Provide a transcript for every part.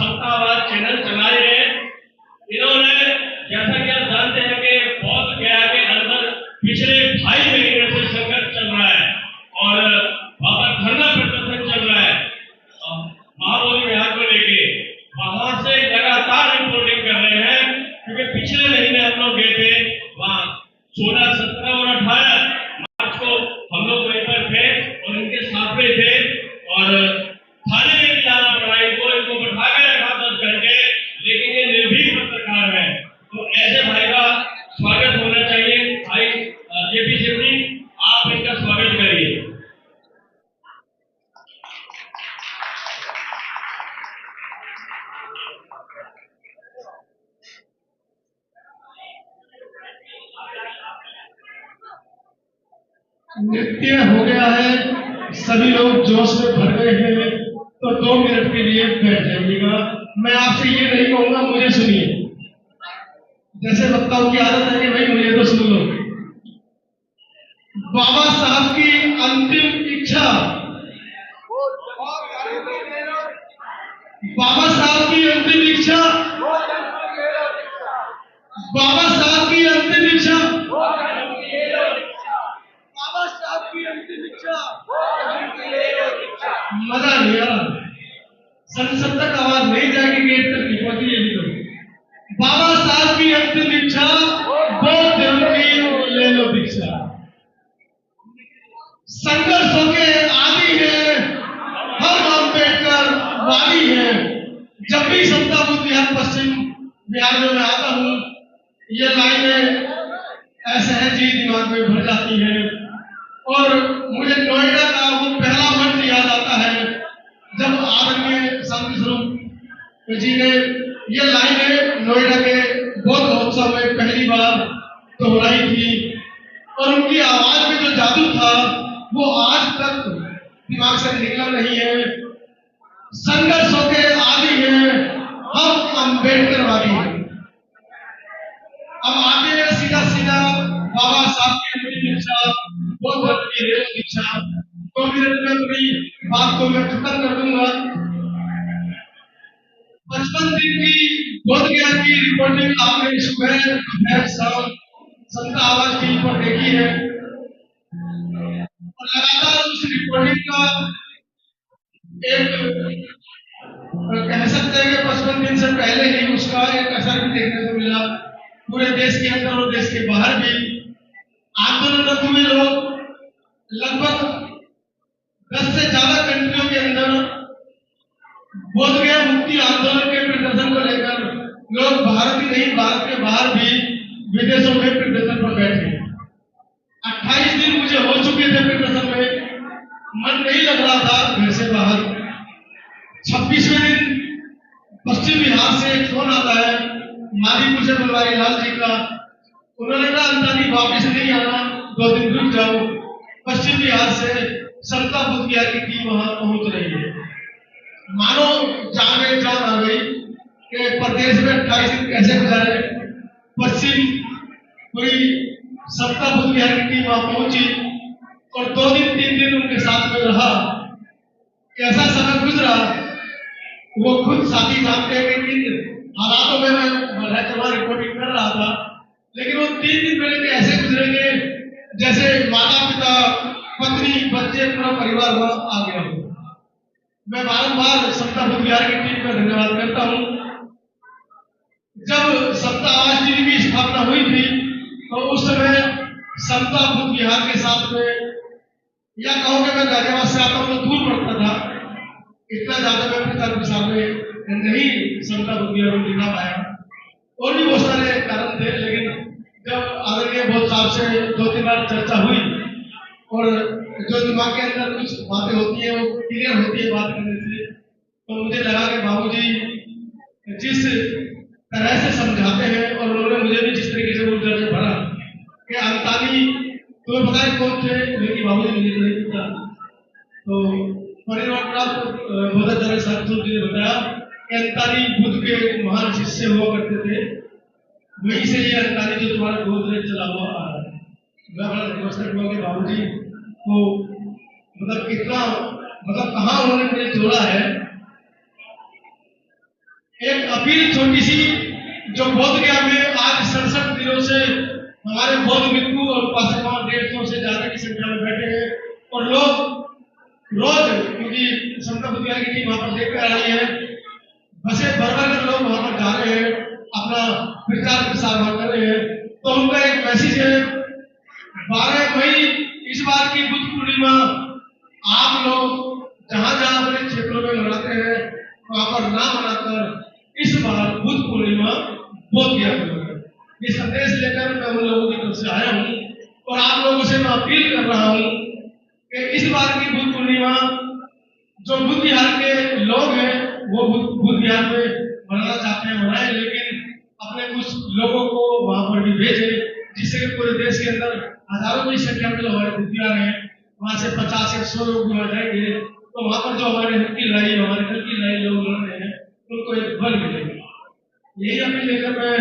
सबका आवाज चैनल चलाए हैं। इन्होंने जैसा कि आप जानते हैं कि बौद्ध गया के अंदर पिछले 2.5 महीने से संघर्ष चल रहा है और वहां पर धरना प्रदर्शन चल रहा है महाबोधि विहार को लेके। वहां से लगातार रिपोर्टिंग कर रहे हैं क्योंकि पिछले महीने हम लोग गए थे वहां 16, 17 और 18 मार्च को हम लोग वहीं पर थे और इनके साथ में थे और थाने में भी जाना पड़ा इनको बैठा के रखा 10 घंटे, लेकिन ये निर्भीक पत्रकार है। तो ऐसे भाई का स्वागत होना चाहिए। भाई जेपी सिंह, आप इनका स्वागत करिए। नृत्य हो गया है, सभी लोग जोश में भर गए हैं, तो 2 मिनट के लिए बैठ जाइएगा। मैं आपसे ये नहीं कहूंगा मुझे सुनिए, जैसे वक्ताओं की आदत है कि भाई मुझे तो सुन लो। बाबा साहब की अंतिम इच्छा, बाबा साहब की अंतिम इच्छा, बाबा साहब की अंतिम इच्छा, बाबा साहब की अंतिम इच्छा। मजा नहीं आ रहा, संसद तक आवाज नहीं जाएगी, गेट तक नहीं पहुंची। ये भी तो बाबा साहब की अंतिम इच्छा, बौद्ध धर्म की ले लो दीक्षा। संघर्षों के आदि है, हम अम्बेडकर वादी है। जब भी समता बुद्ध विहार पश्चिम बिहार में मैं आता हूँ, ये लाइनें ऐसे है जी दिमाग में भर जाती है और मुझे नोएडा का वो पहला मंच याद आता है जब आदरणीय शांति स्वरूप जी ने ये लाइनें नोएडा के बौद्ध महोत्सव में पहली बार दोहराई थी और उनकी आवाज में जो जादू था वो आज तक दिमाग से निकला नहीं है। संघर्षों के आदि हैं, हम अम्बेडकरवादी हैं। अब आते हैं सीधा सीधा बाबा साहब की अंतिम इच्छा, बौद्ध धर्म की ले लो दीक्षा। 2 मिनट में अपनी बात को मैं खत्म कर दूंगा। 55 दिन की बोध गया की रिपोर्टिंग आपने सुबह दोपहर शाम सबका आवाज टीवी पर देखी है और लगातार उस रिपोर्टिंग का एक कह सकते हैं कि 55 दिन से पहले ही उसका एक असर भी देखने को मिला पूरे देश के अंदर और देश के बाहर भी। आंदोलनरत हुए लोग लगभग 10 से ज्यादा कंट्रियों के अंदर बोध गया मुक्ति आंदोलन के प्रदर्शन को लेकर लोग भारत ही नहीं भारत के बाहर भी विदेशों में प्रदर्शन पर बैठे। 28 दिन मुझे हो चुके थे प्रदर्शन में, मन नहीं लग रहा था घर से बाहर। 26वें दिन पश्चिम बिहार से एक फोन आता है माधीपुर से बनवारी लाल जी का। उन्होंने कहा अंतानी वापस नहीं आना, 2 दिन रुक जाओ। पश्चिम बिहार से समता बुद्ध विहार की टीम वहां पहुंच रही है। मानो जान में जान आ गई कि प्रदेश में 28 दिन कैसे गुजारे। पश्चिम पूरी समता बुद्ध विहार की टीम वहां पहुंची और 2 दिन 3 दिन उनके साथ में रहा। कैसा समय गुजरा वो खुद साथी जानते हैं कि किन हालातों में मैं रिपोर्टिंग कर रहा था, लेकिन वो 3 दिन मेरे लिए ऐसे गुजरेंगे जैसे माता पिता पत्नी बच्चे पूरा परिवार वहां आ गया हो। मैं बारंबार समता बुद्ध विहार की टीम का धन्यवाद करता हूँ। जब समता आवाज टीवी की स्थापना हुई थी तो उस समय समता बुद्ध विहार के साथ में या कहो कि मैं गाजियाबाद से आता हूँ तो दूर पड़ता था, इतना ज्यादा मैं प्रचार प्रसार में नहीं समता बुद्ध विहार में दिखा पाया। और भी बहुत सारे कारण थे, लेकिन जब आदरणीय बौद्ध साहब से 2-3 बार चर्चा हुई और जो दिमाग के अंदर कुछ बातें होती है वो क्लियर होती है बात करने से, तो मुझे लगा कि बाबूजी जिस तरह से समझाते हैं और उन्होंने मुझे भी जिस तरीके से उस से भरा कि अंतानी तुम्हें पता है कौन थे, लेकिन बाबूजी मुझे नहीं पता। तो परिवार साहब जी ने बताया कि अंतानी बुद्ध के महान शिष्य हुआ करते थे, वहीं से ये अंतानी जो तुम्हारा गोद चला हुआ आ रहा है। मैं बड़ा रिक्वेस्ट हुआ कि बाबूजी को मतलब कितना मतलब कहाँ उन्होंने मुझे जोड़ा है। एक अपील छोटी सी, जो बोध गया में आज 67 दिनों से हमारे बौद्ध भिक्षु और उपासक 150 से ज्यादा की संख्या में बैठे हैं और लोग रोज, क्योंकि समता बुद्धियाल की टीम वहां पर देखकर आ रही है, बसे भर भर कर लोग वहां पर जा रहे हैं, अपना प्रचार प्रसार वहां कर रहे हैं। तो उनका एक मैसेज है, 12 मई इस बार की बुद्ध पूर्णिमा आप लोग जहां जहां अपने क्षेत्रों में मनाते हैं वहां पर ना मनाकर इस बार बुद्ध पूर्णिमा बोध गया करो। ये संदेश लेकर मैं उन लोगों की तरफ से आया हूँ और आप लोगों से मैं अपील कर रहा हूँ कि इस बार की बुद्ध पूर्णिमा जो बुद्ध विहार के लोग हैं वो बुद्ध विहार में मनाना चाहते हैं मनाएं, लेकिन अपने कुछ लोगों को वहां पर भी भेजें, जिससे कि पूरे देश के अंदर हजारों की संख्या में जो हमारे बुद्ध विहार हैं वहां से 50-100 लोग भी वहां जाएंगे, तो वहां पर जो हमारे हमारे घर की लाई लोग लड़ रहे हैं उनको एक बल मिलेगा। यही अपील लेकर मैं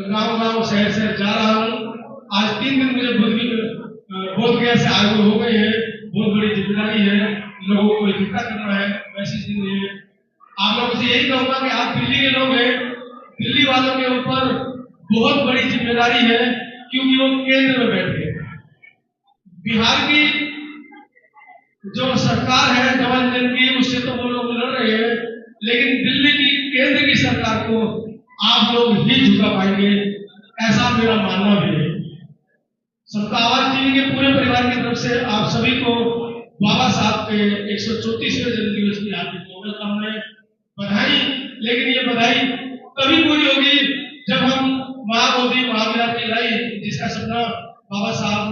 गांव शहर शहर जा रहा हूँ। आज 3 दिन मुझे बोध गया से आगे हो गए हैं, बहुत बड़ी जिम्मेदारी है, लोगों को इकट्ठा करना है, मैसेज देने हैं। आप लोगों से यही कहूंगा कि आप दिल्ली के लोग हैं, दिल्ली वालों के ऊपर बहुत बड़ी जिम्मेदारी है, क्योंकि वो केंद्र में बैठे हैं। बिहार की जो सरकार है गवर्नर की, उससे तो वो लोग लड़ रहे हैं, लेकिन दिल्ली की केंद्र की सरकार को आप लोग ही झुका पाएंगे, ऐसा मेरा मानना भी है। सबका आवाज टीवी के पूरे परिवार की तरफ से आप सभी को बाबा साहब के 134वें जन्मदिवस की हार्दिक शुभकामनाएं, बधाई। लेकिन ये बधाई तभी पूरी होगी जब हम महाबोधि महाविहार की लाई, जिसका सपना बाबा साहब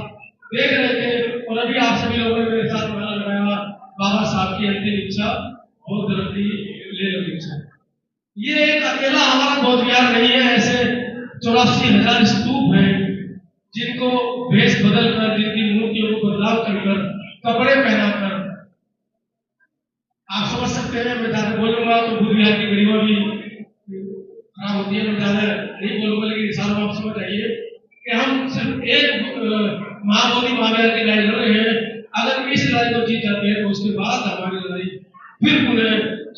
देख रहे थे और अभी आप सभी लोगों ने मेरे साथ नारा लगाया, बाबा साहब की अंतिम इच्छा बौद्ध धरती ले लो इच्छा। ये एक अकेला हमारा बौद्ध विहार नहीं है, ऐसे 84,000 स्तूप हैं जिनको भेष बदल कर, जिनकी मूर्तियों को बदलाव कर कपड़े पहनाकर, आप समझ सकते हैं। मैं ज्यादा बोलूंगा तो बुद्ध विहार की गरिमा भी खराब होती है, मैं ज्यादा नहीं बोलूंगा, लेकिन इशारों आप समझ आइए कि हम सिर्फ एक महाबोधि महाविहार की लड़ाई लड़ रहे हैं। अगर इस लड़ाई को जीत जाते हैं तो उसके बाद हमारी लड़ाई फिर पूरे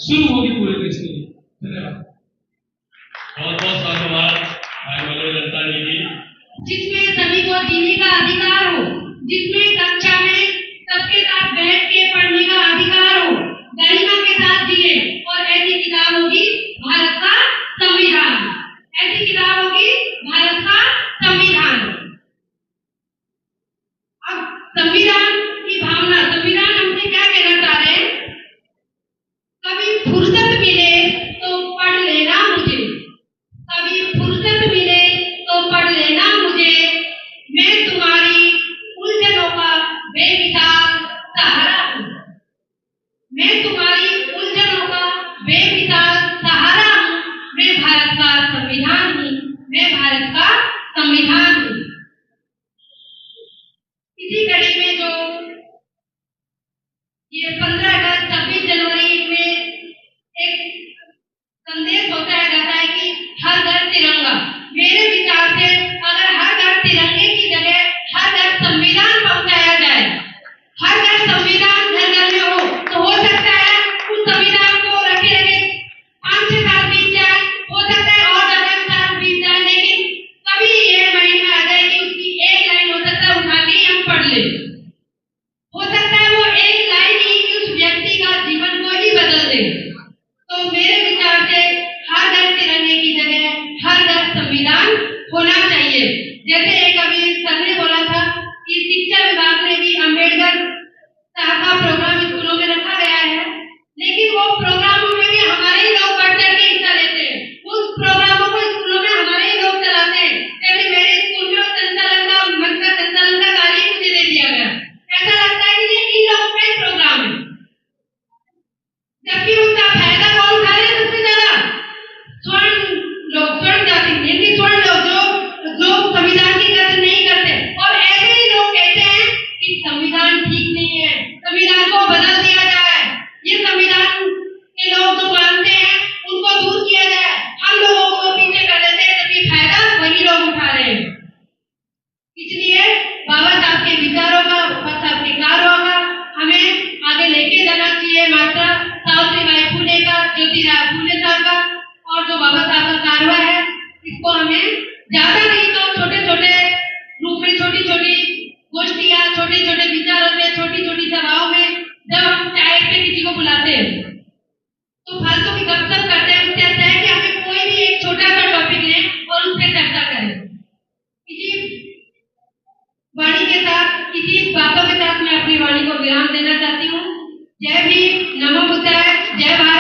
शुरू होगी पूरे देश के लिए। धन्यवाद। बहुत बहुत धन्यवाद भाई मनोज अंतानी जी। जिसमें सभी को जीने का अधिकार हो, जिसमें कक्षा में सबके साथ बैठ के पढ़ने का अधिकार हो, गरिमा के साथ जिए, और ऐसी किताब होगी भारत का संविधान। ऐसी किताब होगी भारत का संविधान। अब संविधान की भावना, संविधान हमसे क्या कहना चाह रहे हैं? कभी फुर्सत मिले तो पढ़ लेना मुझे, कभी फुर्सत मिले तो पढ़ लेना मुझे, मैं तुम्हारी उलझनों का बेमिसाल सहारा हूँ, मैं तुम्हारी उलझनों का बेमिसाल सहारा हूँ, मैं भारत का संविधान हूँ, मैं भारत का संविधान हूँ। इसी कड़ी में जो ये 15 अगस्त 26 जनवरी में एक संदेश होता है, जाता है कि हर घर तिरंगा। मेरे विचार से अगर हर घर तिरंगे की जगह हर घर संविधान पहुंचाया जाए, हर घर संविधान घर घर में हो सकता है उस संविधान को रखे रखे 5-6 साल बीत जाए, हो सकता है और ज्यादा साल बीत जाए, लेकिन कभी ये माइंड में आ जाए कि उसकी एक लाइन हो सकता है उठा के हम पढ़ ले। हो सकता है वो एक लाइन ही उस व्यक्ति का जीवन को ही बदल दे। तो मेरे विचार से हर घर तिरंगे की जगह हर घर संविधान होना चाहिए। जैसे एक अभी सर ने बोला था कि शिक्षा विभाग में भी अम्बेडकर साहब का प्रोग्राम स्कूलों में रखा गया है, लेकिन वो प्रोग्रामों में भी हमारे ही लोग बढ़ चढ़ के हिस्सा लेते हैं। उस प्रोग्रामों को स्कूलों में हमारे ही लोग चलाते हैं। जैसे मेरे स्कूल में संचालन का मंच का संचालन का कार्य मुझे दे दिया गया। ऐसा लगता है कि ये इन लोगों का ही प्रोग्राम है, जबकि उसका फायदा कौन उठा रहे हैं सबसे ज्यादा? स्वर्ण जाति, यानी स्वर्ण लोग जो संविधान की कदर नहीं करते, और ऐसे ही लोग कहते हैं कि संविधान ठीक नहीं है, संविधान को बदल दिया जाए, ये संविधान के लोग जो मानते हैं उनको दूर किया जाए, हम लोगों को पीछे कर देते हैं, जबकि फायदा वही लोग उठा रहे हैं। इसलिए बाबा साहब के विचारों का, बाबा साहब के कार्यों का हमें आगे लेके जाना चाहिए। माता सावित्रीबाई फुले का, ज्योतिराव फुले साहब का गपशप करते हैं उससे अच्छा है कि हमें कोई भी एक छोटा सा टॉपिक लें और उस पर चर्चा करें। इसी वाणी के साथ, इसी बातों के साथ मैं अपनी वाणी को विराम देना चाहती हूँ। जय भीम, नमो बुद्धाय, जय भारत।